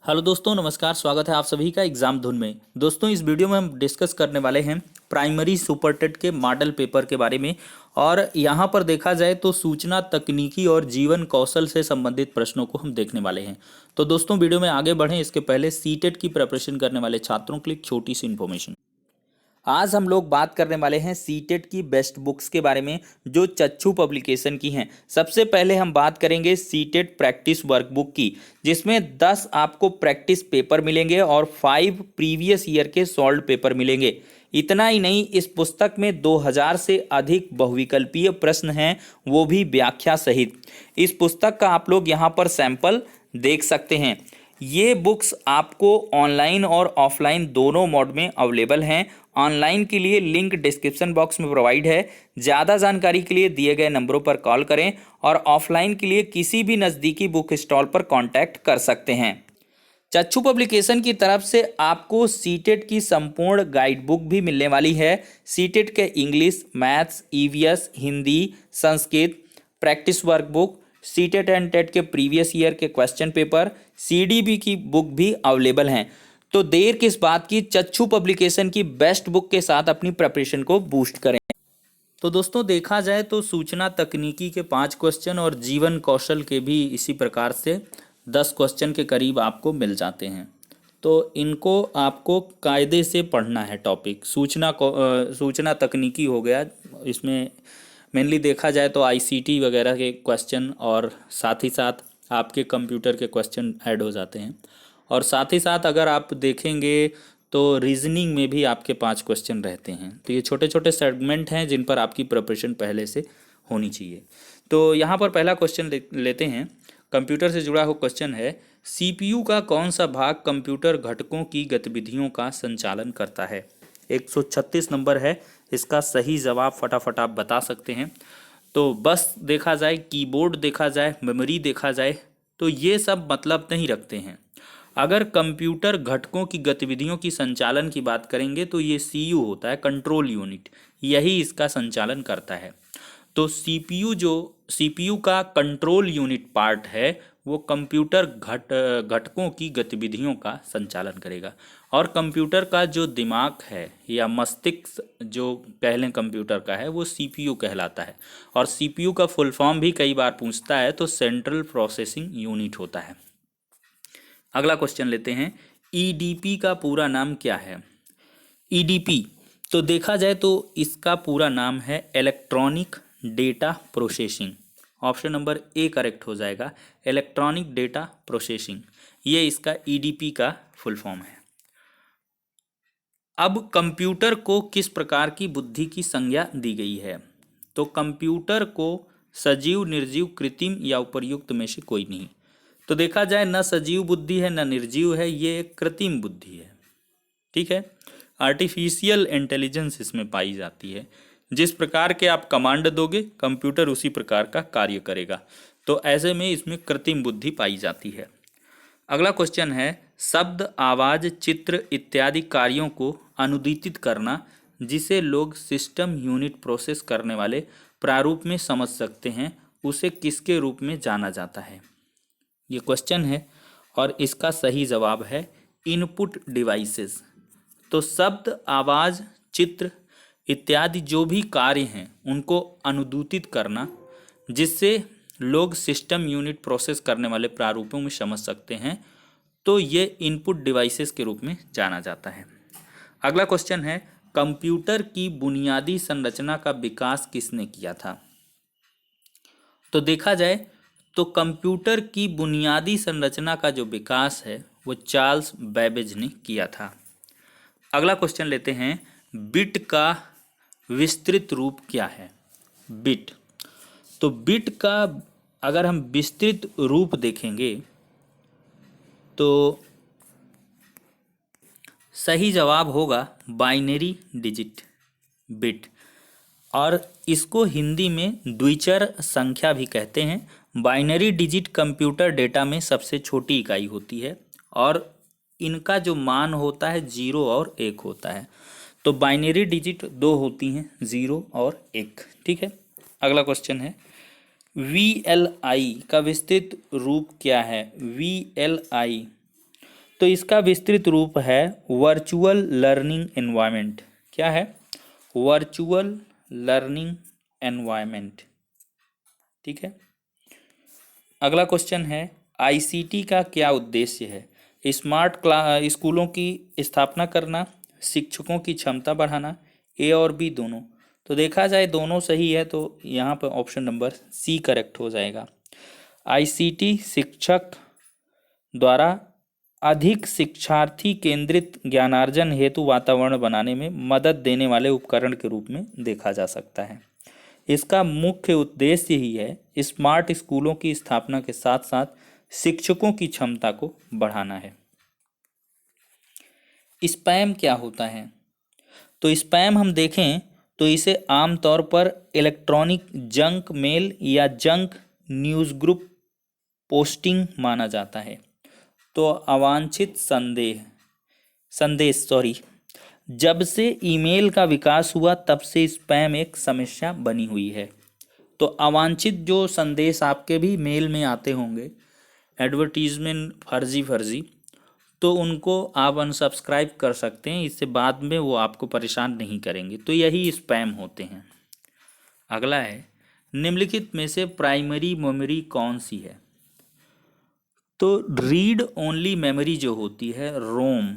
Hello दोस्तों, नमस्कार। स्वागत है आप सभी का एग्जाम धुन में। दोस्तों, इस वीडियो में हम डिस्कस करने वाले हैं प्राइमरी सुपर टेट के मॉडल पेपर के बारे में। और यहाँ पर देखा जाए तो सूचना तकनीकी और जीवन कौशल से संबंधित प्रश्नों को हम देखने वाले हैं। तो दोस्तों, वीडियो में आगे बढ़ें इसके पहले सीटेट की प्रिपरेशन करने वाले छात्रों के लिए एक छोटी सी इन्फॉर्मेशन। आज हम लोग बात करने वाले हैं सीटेट की बेस्ट बुक्स के बारे में जो चच्चू पब्लिकेशन की हैं। सबसे पहले हम बात करेंगे सीटेट प्रैक्टिस वर्कबुक की, जिसमें 10 आपको प्रैक्टिस पेपर मिलेंगे और 5 प्रीवियस ईयर के सॉल्व पेपर मिलेंगे। इतना ही नहीं, इस पुस्तक में 2000 से अधिक बहुविकल्पीय प्रश्न हैं, वो भी व्याख्या सहित। इस पुस्तक का आप लोग यहाँ पर सैंपल देख सकते हैं। ये बुक्स आपको ऑनलाइन और ऑफलाइन दोनों मोड में अवेलेबल हैं। ऑनलाइन के लिए लिंक डिस्क्रिप्शन बॉक्स में प्रोवाइड है। ज़्यादा जानकारी के लिए दिए गए नंबरों पर कॉल करें और ऑफलाइन के लिए किसी भी नज़दीकी बुक स्टॉल पर कांटेक्ट कर सकते हैं। चच्चू पब्लिकेशन की तरफ से आपको सीटेट की संपूर्ण गाइड बुक भी मिलने वाली है। सीटेट के English, maths, EVS, Hindi, Sanskrit practice workbook, CTET and TET के प्रीवियस ईयर के क्वेश्चन पेपर, सीडीबी की बुक भी अवेलेबल हैं। तो देर किस बात की, चच्चू पब्लिकेशन की बेस्ट बुक के साथ अपनी प्रिपरेशन को बूस्ट करें। तो दोस्तों, देखा जाए तो सूचना तकनीकी के 5 क्वेश्चन और जीवन कौशल के भी इसी प्रकार से 10 क्वेश्चन के करीब आपको मिल जाते हैं। तो इनको आपको कायदे से पढ़ना है। टॉपिक सूचना तकनीकी हो गया, इसमें मेनली देखा जाए तो आईसीटी वगैरह के क्वेश्चन और साथ ही साथ आपके कंप्यूटर के क्वेश्चन ऐड हो जाते हैं। और साथ ही साथ अगर आप देखेंगे तो रीजनिंग में भी आपके 5 क्वेश्चन रहते हैं। तो ये छोटे छोटे सेगमेंट हैं जिन पर आपकी प्रिपरेशन पहले से होनी चाहिए। तो यहाँ पर पहला क्वेश्चन लेते हैं। कंप्यूटर से जुड़ा हुआ क्वेश्चन है, सीपीयू का कौन सा भाग कंप्यूटर घटकों की गतिविधियों का संचालन करता है। 136 नंबर है। इसका सही जवाब फटाफट आप बता सकते हैं। तो बस देखा जाए, कीबोर्ड देखा जाए, मेमोरी देखा जाए, तो ये सब मतलब नहीं रखते हैं। अगर कंप्यूटर घटकों की गतिविधियों की संचालन की बात करेंगे तो ये सीयू होता है, कंट्रोल यूनिट, यही इसका संचालन करता है। तो सीपीयू का कंट्रोल यूनिट पार्ट है, वो कंप्यूटर घटकों की गतिविधियों का संचालन करेगा। और कंप्यूटर का जो दिमाग है या मस्तिष्क जो कह लें कंप्यूटर का है, वो सीपीयू कहलाता है। और सीपीयू का फुल फॉर्म भी कई बार पूछता है, तो सेंट्रल प्रोसेसिंग यूनिट होता है। अगला क्वेश्चन लेते हैं, ईडीपी का पूरा नाम क्या है। ईडीपी तो देखा जाए तो इसका पूरा नाम है electronic data processing. Option number A correct हो जाएगा, इलेक्ट्रॉनिक डेटा प्रोसेसिंग। ये इसका ईडीपी का फुल फॉर्म है। अब कंप्यूटर को किस प्रकार की बुद्धि की संज्ञा दी गई है। तो कंप्यूटर को सजीव, निर्जीव, कृत्रिम या उपर्युक्त में से कोई नहीं। तो देखा जाए न सजीव बुद्धि है न निर्जीव है, ये एक कृत्रिम बुद्धि है। ठीक है, आर्टिफिशियल इंटेलिजेंस इसमें पाई जाती है। जिस प्रकार के आप कमांड दोगे कंप्यूटर उसी प्रकार का कार्य करेगा। तो ऐसे में इसमें कृत्रिम बुद्धि पाई जाती है। अगला क्वेश्चन है, शब्द, आवाज, चित्र इत्यादि कार्यों को अनुदित करना, जिसे लोग सिस्टम यूनिट प्रोसेस करने वाले प्रारूप में समझ सकते हैं, उसे किसके रूप में जाना जाता है। ये क्वेश्चन है और इसका सही जवाब है इनपुट डिवाइसेस। तो शब्द, आवाज, चित्र इत्यादि जो भी कार्य हैं उनको अनुदित करना, जिससे लोग सिस्टम यूनिट प्रोसेस करने वाले प्रारूपों में समझ सकते हैं, तो ये इनपुट डिवाइसेस के रूप में जाना जाता है। अगला क्वेश्चन है, कंप्यूटर की बुनियादी संरचना का विकास किसने किया था। तो देखा जाए तो कंप्यूटर की बुनियादी संरचना का जो विकास है वो चार्ल्स बेबेज ने किया था। अगला क्वेश्चन लेते हैं, बिट का विस्तृत रूप क्या है। बिट तो बिट का अगर हम विस्तृत रूप देखेंगे तो सही जवाब होगा बाइनरी डिजिट, बिट। और इसको हिंदी में द्विचर संख्या भी कहते हैं। बाइनरी डिजिट कंप्यूटर डेटा में सबसे छोटी इकाई होती है और इनका जो मान होता है 0 और 1 होता है। तो बाइनरी डिजिट 2 होती हैं, 0 और 1। ठीक है, अगला क्वेश्चन है, VLI का विस्तृत रूप क्या है। VLI तो इसका विस्तृत रूप है वर्चुअल लर्निंग एनवायरनमेंट। क्या है? Virtual learning environment. ठीक है। अगला क्वेश्चन है आईसीटी का क्या उद्देश्य है? स्मार्ट स्कूलों की स्थापना करना, शिक्षकों की क्षमता बढ़ाना, ए और बी दोनों। तो देखा जाए दोनों सही है, तो यहाँ पर ऑप्शन नंबर सी करेक्ट हो जाएगा। आईसीटी शिक्षक द्वारा अधिक शिक्षार्थी केंद्रित ज्ञानार्जन हेतु वातावरण बनाने में मदद देने वाले उपकरण के रूप में देखा जा सकता है। इसका मुख्य उद्देश्य ही है स्मार्ट स्कूलों की स्थापना के साथ साथ शिक्षकों की क्षमता को बढ़ाना है। स्पैम क्या होता है? तो स्पैम हम देखें तो इसे आमतौर पर इलेक्ट्रॉनिक जंक मेल या जंक न्यूज़ ग्रुप पोस्टिंग माना जाता है। तो अवांछित संदेश जब से ईमेल का विकास हुआ तब से स्पैम एक समस्या बनी हुई है। तो अवांछित जो संदेश आपके भी मेल में आते होंगे, एडवर्टीजमेंट फर्जी, तो उनको आप अनसब्सक्राइब कर सकते हैं, इससे बाद में वो आपको परेशान नहीं करेंगे। तो यही स्पैम होते हैं। अगला है निम्नलिखित में से प्राइमरी मेमोरी कौन सी है? तो रीड ओनली मेमोरी जो होती है, रोम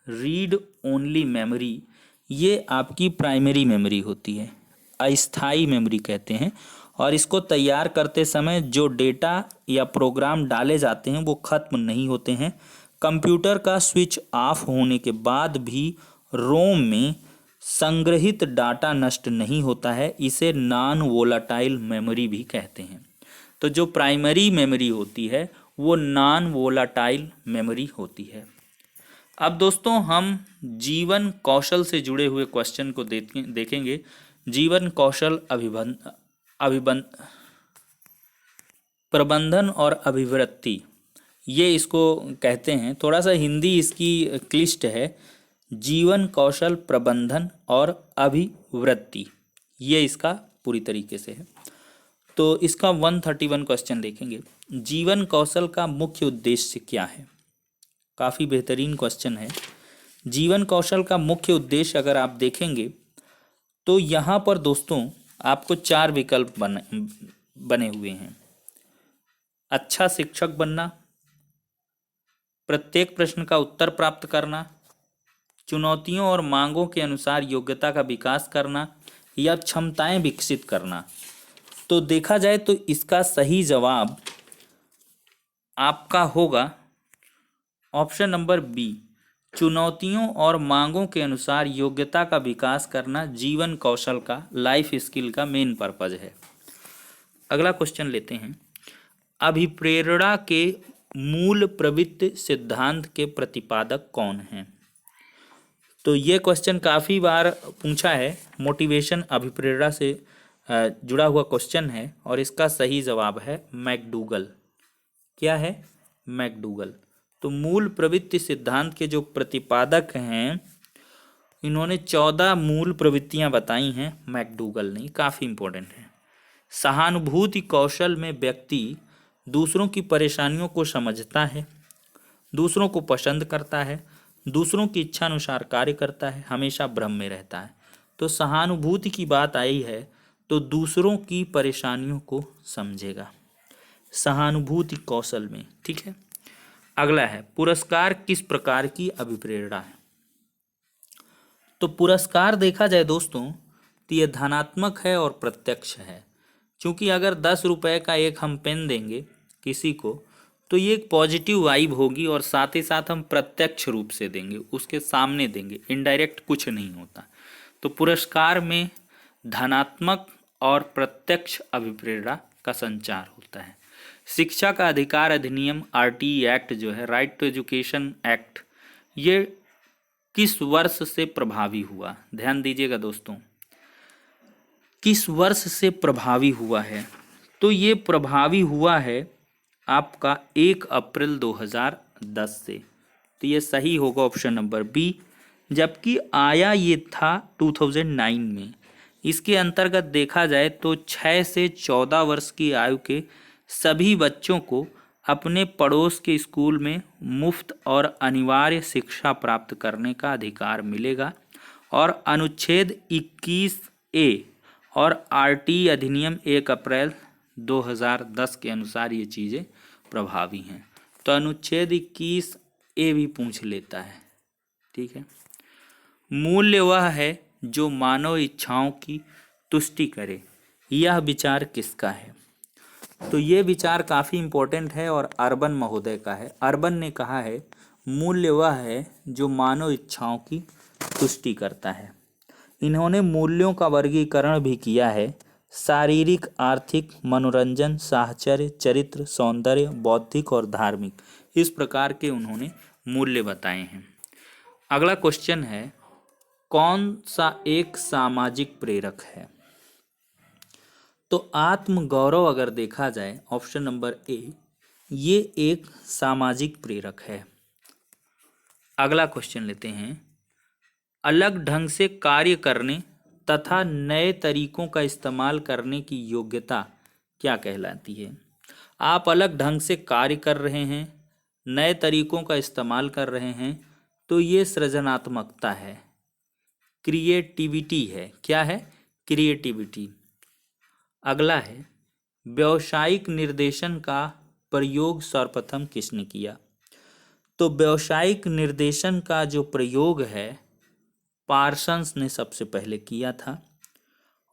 रीड ओनली मेमोरी, ये आपकी प्राइमरी मेमोरी होती है, अस्थाई मेमोरी कहते हैं। और इसको तैयार करते समय जो डेटा या प्रोग्राम डाले जाते हैं वो ख़त्म नहीं होते हैं। कंप्यूटर का स्विच ऑफ होने के बाद भी रोम में संग्रहित डाटा नष्ट नहीं होता है, इसे नॉन वोलाटाइल मेमोरी भी कहते हैं। तो जो प्राइमरी मेमोरी होती है वो नॉन वोलाटाइल मेमोरी होती है। अब दोस्तों हम जीवन कौशल से जुड़े हुए क्वेश्चन को देखेंगे। जीवन कौशल प्रबंधन और अभिवृत्ति, ये इसको कहते हैं। थोड़ा सा हिंदी इसकी क्लिष्ट है। जीवन कौशल प्रबंधन और अभिवृत्ति, ये इसका पूरी तरीके से है। तो इसका 131 क्वेश्चन देखेंगे। जीवन कौशल का मुख्य उद्देश्य क्या है? काफ़ी बेहतरीन क्वेश्चन है। जीवन कौशल का मुख्य उद्देश्य अगर आप देखेंगे तो यहाँ पर दोस्तों आपको 4 विकल्प बने हुए हैं। अच्छा शिक्षक बनना, प्रत्येक प्रश्न का उत्तर प्राप्त करना, चुनौतियों और मांगों के अनुसार योग्यता का विकास करना, या क्षमताएं विकसित करना। तो देखा जाए तो इसका सही जवाब आपका होगा ऑप्शन नंबर बी, चुनौतियों और मांगों के अनुसार योग्यता का विकास करना जीवन कौशल का, लाइफ स्किल का मेन पर्पज है। अगला क्वेश्चन लेते हैं। अभिप्रेरणा के मूल प्रवृत्ति सिद्धांत के प्रतिपादक कौन हैं? तो ये क्वेश्चन काफ़ी बार पूछा है। मोटिवेशन अभिप्रेरणा से जुड़ा हुआ क्वेश्चन है और इसका सही जवाब है मैकडूगल। क्या है? मैकडूगल। तो मूल प्रवृत्ति सिद्धांत के जो प्रतिपादक हैं, इन्होंने 14 मूल प्रवृत्तियां बताई हैं मैकडूगल ने, काफ़ी इंपॉर्टेंट है। सहानुभूति कौशल में व्यक्ति दूसरों की परेशानियों को समझता है, दूसरों को पसंद करता है, दूसरों की इच्छा अनुसार कार्य करता है, हमेशा भ्रम में रहता है। तो सहानुभूति की बात आई है तो दूसरों की परेशानियों को समझेगा सहानुभूति कौशल में। ठीक है। अगला है पुरस्कार किस प्रकार की अभिप्रेरणा है? तो पुरस्कार देखा जाए दोस्तों तो ये धनात्मक है और प्रत्यक्ष है। क्योंकि अगर 10 रुपए का एक हम पेन देंगे किसी को तो ये एक पॉजिटिव वाइब होगी, और साथ ही साथ हम प्रत्यक्ष रूप से देंगे, उसके सामने देंगे, इनडायरेक्ट कुछ नहीं होता। तो पुरस्कार में धनात्मक और प्रत्यक्ष अभिप्रेरणा का संचार होता है। शिक्षा का अधिकार अधिनियम आरटीई एक्ट जो है, राइट टू एजुकेशन एक्ट, ये किस वर्ष से प्रभावी हुआ? ध्यान दीजिएगा दोस्तों, किस वर्ष से प्रभावी हुआ है? तो ये प्रभावी हुआ है आपका 1 अप्रैल 2010 से। तो ये सही होगा ऑप्शन नंबर बी। जबकि आया ये था 2009 में। इसके अंतर्गत देखा जाए तो 6 से 14 वर्ष की आयु के सभी बच्चों को अपने पड़ोस के स्कूल में मुफ्त और अनिवार्य शिक्षा प्राप्त करने का अधिकार मिलेगा। और अनुच्छेद 21A और आरटी अधिनियम 1 अप्रैल 2010 के अनुसार ये चीज़ें प्रभावी हैं। तो अनुच्छेद 21A भी पूछ लेता है। ठीक है। मूल्य वह है जो मानव इच्छाओं की तुष्टि करे, यह विचार किसका है? तो ये विचार काफ़ी इम्पोर्टेंट है और अर्बन महोदय का है। अर्बन ने कहा है मूल्य वह है जो मानव इच्छाओं की तुष्टि करता है। इन्होंने मूल्यों का वर्गीकरण भी किया है, शारीरिक, आर्थिक, मनोरंजन, साहचर्य, चरित्र, सौंदर्य, बौद्धिक और धार्मिक। इस प्रकार के उन्होंने मूल्य बताए हैं। अगला क्वेश्चन है, कौन सा एक सामाजिक प्रेरक है? तो आत्मगौरव अगर देखा जाए, ऑप्शन नंबर ए, ये एक सामाजिक प्रेरक है। अगला क्वेश्चन लेते हैं, अलग ढंग से कार्य करने तथा नए तरीकों का इस्तेमाल करने की योग्यता क्या कहलाती है? आप अलग ढंग से कार्य कर रहे हैं, नए तरीकों का इस्तेमाल कर रहे हैं, तो ये सृजनात्मकता है, क्रिएटिविटी है। क्या है? क्रिएटिविटी। अगला है, व्यावसायिक निर्देशन का प्रयोग सर्वप्रथम किसने किया? तो व्यावसायिक निर्देशन का जो प्रयोग है पार्सन्स ने सबसे पहले किया था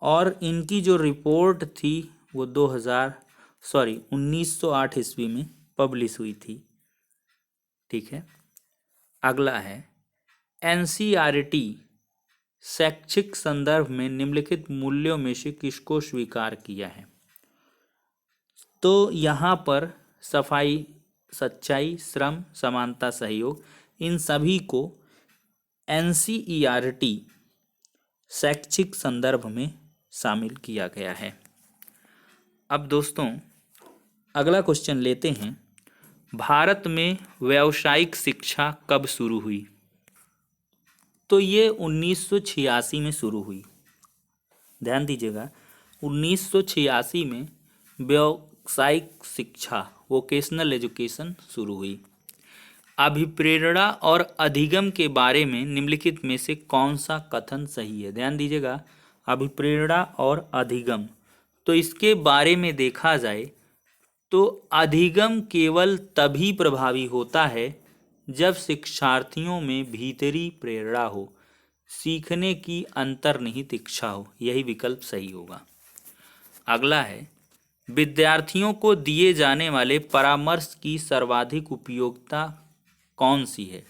और इनकी जो रिपोर्ट थी वो 1908 ईस्वी में पब्लिश हुई थी। ठीक है। अगला है, एनसीईआरटी शैक्षिक संदर्भ में निम्नलिखित मूल्यों में से किसको स्वीकार किया है? तो यहाँ पर सफाई, सच्चाई, श्रम, समानता, सहयोग, इन सभी को एनसीईआरटी शैक्षिक संदर्भ में शामिल किया गया है। अब दोस्तों अगला क्वेश्चन लेते हैं, भारत में व्यावसायिक शिक्षा कब शुरू हुई? तो ये 1986 में शुरू हुई। ध्यान दीजिएगा, 1986 में व्यावसायिक शिक्षा, वोकेशनल एजुकेशन शुरू हुई। अभिप्रेरणा और अधिगम के बारे में निम्नलिखित में से कौन सा कथन सही है? ध्यान दीजिएगा, अभिप्रेरणा और अधिगम, तो इसके बारे में देखा जाए तो अधिगम केवल तभी प्रभावी होता है जब शिक्षार्थियों में भीतरी प्रेरणा हो, सीखने की अंतर्निहित इच्छा हो। यही विकल्प सही होगा। अगला है, विद्यार्थियों को दिए जाने वाले परामर्श की सर्वाधिक उपयोगिता कौन सी है?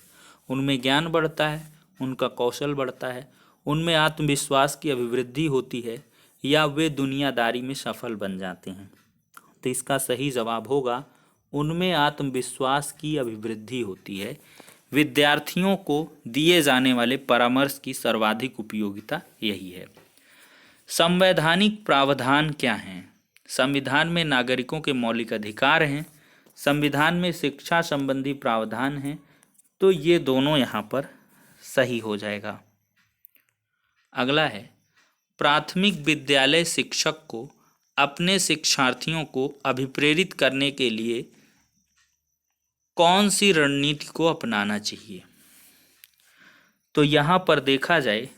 उनमें ज्ञान बढ़ता है, उनका कौशल बढ़ता है, उनमें आत्मविश्वास की अभिवृद्धि होती है, या वे दुनियादारी में सफल बन जाते हैं? तो इसका सही जवाब होगा उनमें आत्मविश्वास की अभिवृद्धि होती है। विद्यार्थियों को दिए जाने वाले परामर्श की सर्वाधिक उपयोगिता यही है। संवैधानिक प्रावधान क्या हैं? संविधान में नागरिकों के मौलिक अधिकार हैं, संविधान में शिक्षा संबंधी प्रावधान हैं, तो ये दोनों यहाँ पर सही हो जाएगा। अगला है, प्राथमिक विद्यालय शिक्षक को अपने शिक्षार्थियों को अभिप्रेरित करने के लिए कौन सी रणनीति को अपनाना चाहिए? तो यहाँ पर देखा जाए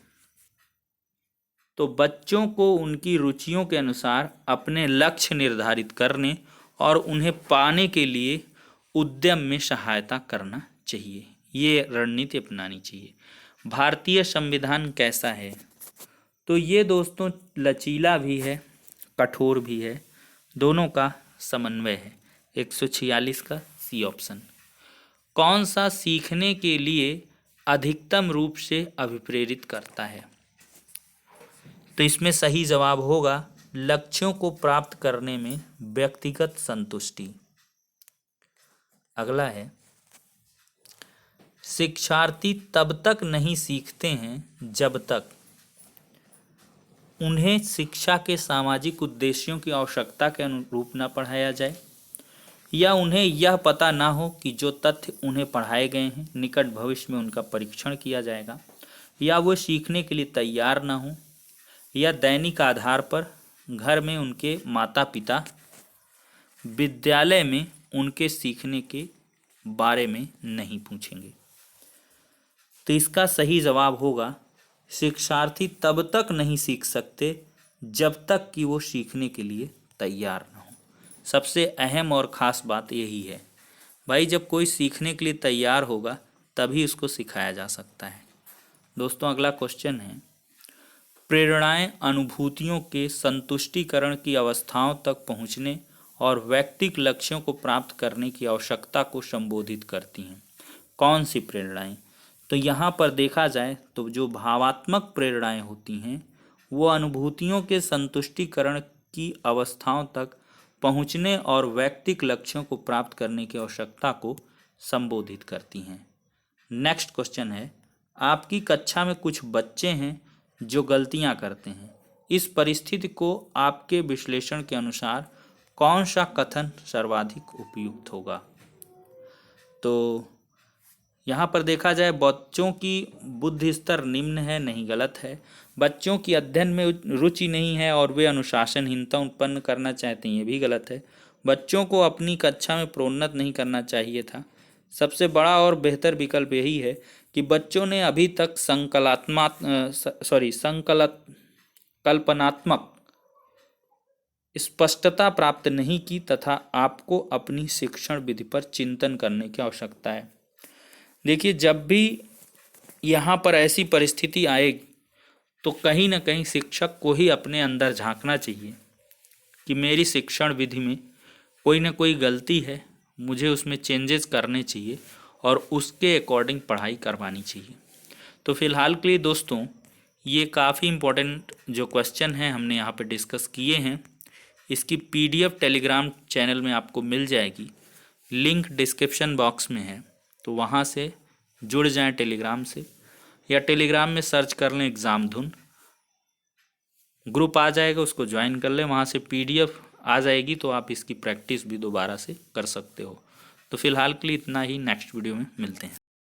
तो बच्चों को उनकी रुचियों के अनुसार अपने लक्ष्य निर्धारित करने और उन्हें पाने के लिए उद्यम में सहायता करना चाहिए। ये रणनीति अपनानी चाहिए। भारतीय संविधान कैसा है? तो ये दोस्तों लचीला भी है, कठोर भी है, दोनों का समन्वय है। 146 का सी ऑप्शन। कौन सा सीखने के लिए अधिकतम रूप से अभिप्रेरित करता है? तो इसमें सही जवाब होगा लक्ष्यों को प्राप्त करने में व्यक्तिगत संतुष्टि। अगला है, शिक्षार्थी तब तक नहीं सीखते हैं जब तक उन्हें शिक्षा के सामाजिक उद्देश्यों की आवश्यकता के अनुरूप न पढ़ाया जाए, या उन्हें यह पता ना हो कि जो तथ्य उन्हें पढ़ाए गए हैं निकट भविष्य में उनका परीक्षण किया जाएगा, या वो सीखने के लिए तैयार ना हो, या दैनिक आधार पर घर में उनके माता पिता विद्यालय में उनके सीखने के बारे में नहीं पूछेंगे। तो इसका सही जवाब होगा शिक्षार्थी तब तक नहीं सीख सकते जब तक कि वो सीखने के लिए तैयार न हो। सबसे अहम और ख़ास बात यही है भाई, जब कोई सीखने के लिए तैयार होगा तभी उसको सिखाया जा सकता है। दोस्तों अगला क्वेश्चन है, प्रेरणाएं अनुभूतियों के संतुष्टिकरण की अवस्थाओं तक पहुंचने और व्यक्तिगत लक्ष्यों को प्राप्त करने की आवश्यकता को संबोधित करती हैं। कौन सी प्रेरणाएं? तो यहाँ पर देखा जाए तो जो भावात्मक प्रेरणाएं होती हैं वो अनुभूतियों के संतुष्टिकरण की अवस्थाओं तक पहुँचने और व्यक्तिगत लक्ष्यों को प्राप्त करने की आवश्यकता को संबोधित करती हैं। नेक्स्ट क्वेश्चन है, आपकी कक्षा में कुछ बच्चे हैं जो गलतियां करते हैं। इस परिस्थिति को आपके विश्लेषण के अनुसार कौन सा कथन सर्वाधिक उपयुक्त होगा? तो यहाँ पर देखा जाए बच्चों की बुद्धि स्तर निम्न है, नहीं गलत है। बच्चों की अध्ययन में रुचि नहीं है और वे अनुशासनहीनता उत्पन्न करना चाहते हैं, ये भी गलत है। बच्चों को अपनी कक्षा में प्रोन्नत नहीं करना चाहिए था। सबसे बड़ा और बेहतर विकल्प यही है कि बच्चों ने अभी तक कल्पनात्मक स्पष्टता प्राप्त नहीं की तथा आपको अपनी शिक्षण विधि पर चिंतन करने की आवश्यकता है। देखिए, जब भी यहाँ पर ऐसी परिस्थिति आएगी तो कहीं ना कहीं शिक्षक को ही अपने अंदर झांकना चाहिए कि मेरी शिक्षण विधि में कोई ना कोई गलती है, मुझे उसमें चेंजेस करने चाहिए और उसके अकॉर्डिंग पढ़ाई करवानी चाहिए। तो फिलहाल के लिए दोस्तों ये काफ़ी इम्पोर्टेंट जो क्वेश्चन हैं हमने यहाँ पे डिस्कस किए हैं। इसकी PDF टेलीग्राम चैनल में आपको मिल जाएगी, लिंक डिस्क्रिप्शन बॉक्स में है, तो वहाँ से जुड़ जाएं टेलीग्राम से, या टेलीग्राम में सर्च कर लें एग्ज़ाम धुन, ग्रुप आ जाएगा, उसको ज्वाइन कर लें, वहाँ से PDF आ जाएगी तो आप इसकी प्रैक्टिस भी दोबारा से कर सकते हो। तो फिलहाल के लिए इतना ही, नेक्स्ट वीडियो में मिलते हैं।